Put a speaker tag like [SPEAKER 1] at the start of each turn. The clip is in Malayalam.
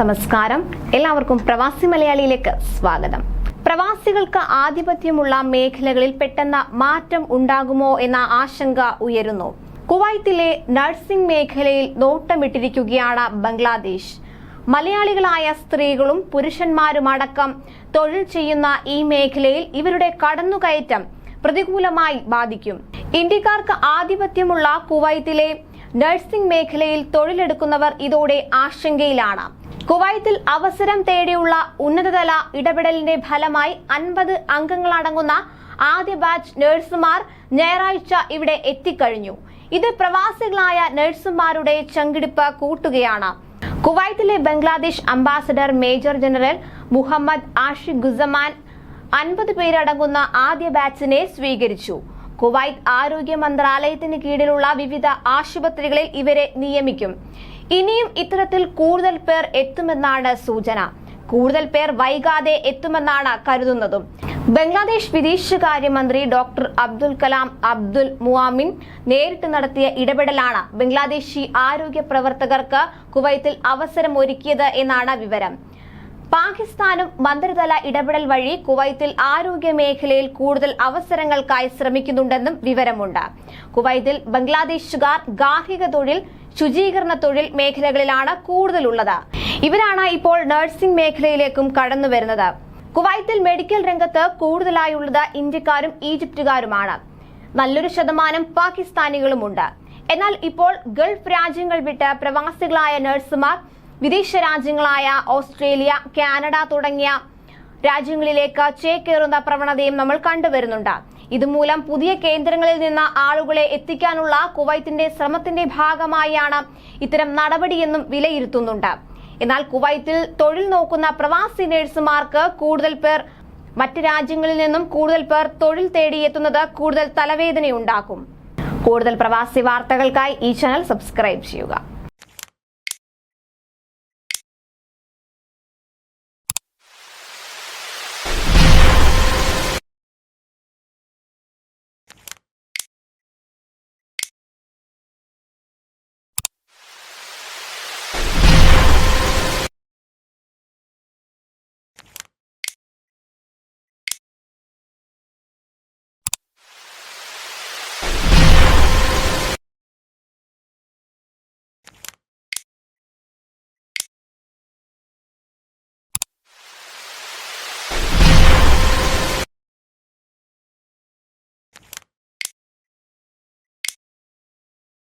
[SPEAKER 1] നമസ്കാരം, എല്ലാവർക്കും പ്രവാസി മലയാളിയിലേക്ക് സ്വാഗതം. പ്രവാസികൾക്ക് ആധിപത്യമുള്ള മേഖലകളിൽ പെട്ടെന്ന് മാറ്റം ഉണ്ടാകുമോ എന്ന ആശങ്ക ഉയരുന്നു. കുവൈത്തിലെ നഴ്സിംഗ് മേഖലയിൽ നോട്ടമിട്ടിരിക്കുകയാണ് ബംഗ്ലാദേശ്. മലയാളികളായ സ്ത്രീകളും പുരുഷന്മാരുമടക്കം തൊഴിൽ ചെയ്യുന്ന ഈ മേഖലയിൽ ഇവരുടെ കടന്നുകയറ്റം പ്രതികൂലമായി ബാധിക്കും. ഇന്ത്യക്കാർക്ക് ആധിപത്യമുള്ള കുവൈത്തിലെ നഴ്സിംഗ് മേഖലയിൽ തൊഴിലെടുക്കുന്നവർ ഇതോടെ ആശങ്കയിലാണ്. കുവൈത്തിൽ അവസരം തേടിയുള്ള ഉന്നതതല ഇടപെടലിന്റെ ഫലമായി 50 അംഗങ്ങളടങ്ങുന്ന ആദ്യ ബാച്ച് നഴ്സുമാർ ഞായറാഴ്ച ഇവിടെ എത്തിക്കഴിഞ്ഞു. ഇത് പ്രവാസികളായ നഴ്സുമാരുടെ ചങ്കിടിപ്പ് കൂട്ടുകയാണ്. കുവൈത്തിലെ Bangladesh ambassador major general Muhammad Ashiq Gusaman 50 പേരടങ്ങുന്ന ആദ്യ ബാച്ചിനെ സ്വീകരിച്ചു. കുവൈത്ത് ആരോഗ്യ മന്ത്രാലയത്തിന് കീഴിലുള്ള വിവിധ ആശുപത്രികളിൽ ഇവരെ നിയമിക്കും. ഇനിയും ഇത്തരത്തിൽ കൂടുതൽ പേർ എത്തുമെന്നാണ് സൂചന. കൂടുതൽ പേർ വൈകാതെ എത്തുമെന്നാണ് കരുതുന്നതും. ബംഗ്ലാദേശ് വിദേശകാര്യമന്ത്രി ഡോക്ടർ അബ്ദുൽ കലാം അബ്ദുൽ മുഅമിൻ നേരിട്ട് നടത്തിയ ഇടപെടലാണ് ബംഗ്ലാദേശി ആരോഗ്യ പ്രവർത്തകർക്ക് കുവൈത്തിൽ അവസരമൊരുക്കിയത് എന്നാണ് വിവരം. പാകിസ്ഥാനും മന്ത്രിതല ഇടപെടൽ വഴി കുവൈത്തിൽ ആരോഗ്യ മേഖലയിൽ കൂടുതൽ അവസരങ്ങൾക്കായി ശ്രമിക്കുന്നുണ്ടെന്നും വിവരമുണ്ട്. കുവൈത്തിൽ ബംഗ്ലാദേശുകാർ ഗാർഹിക തൊഴിൽ, ശുചീകരണ തൊഴിൽ മേഖലകളിലാണ് കൂടുതലുള്ളത്. ഇവരാണ് ഇപ്പോൾ നഴ്സിംഗ് മേഖലയിലേക്കും കടന്നു വരുന്നത്. കുവൈത്തിൽ മെഡിക്കൽ രംഗത്ത് കൂടുതലായുള്ളത് ഇന്ത്യക്കാരും ഈജിപ്തുകാരുമാണ്. നല്ലൊരു ശതമാനം പാകിസ്ഥാനികളുമുണ്ട്. എന്നാൽ ഇപ്പോൾ ഗൾഫ് രാജ്യങ്ങൾ വിട്ട് പ്രവാസികളായ നഴ്സുമാർ വിദേശ രാജ്യങ്ങളായ ഓസ്ട്രേലിയ, കാനഡ തുടങ്ങിയ രാജ്യങ്ങളിലേക്ക് ചേക്കേറുന്ന പ്രവണതയും നമ്മൾ കണ്ടുവരുന്നുണ്ട്. ഇതുമൂലം പുതിയ കേന്ദ്രങ്ങളിൽ നിന്ന് ആളുകളെ എത്തിക്കാനുള്ള കുവൈത്തിന്റെ ശ്രമത്തിന്റെ ഭാഗമായാണ് ഇത്തരം നടപടിയെന്നും വിലയിരുത്തുന്നുണ്ട്. എന്നാൽ കുവൈത്തിൽ തൊഴിൽ നോക്കുന്ന പ്രവാസി നഴ്സുമാർക്ക് കൂടുതൽ പേർ മറ്റ് രാജ്യങ്ങളിൽ നിന്നും കൂടുതൽ പേർ തൊഴിൽ തേടിയെത്തുന്നത് കൂടുതൽ തലവേദനയുണ്ടാക്കും. കൂടുതൽ പ്രവാസി വാർത്തകൾക്കായി ഈ ചാനൽ സബ്സ്ക്രൈബ് ചെയ്യുക.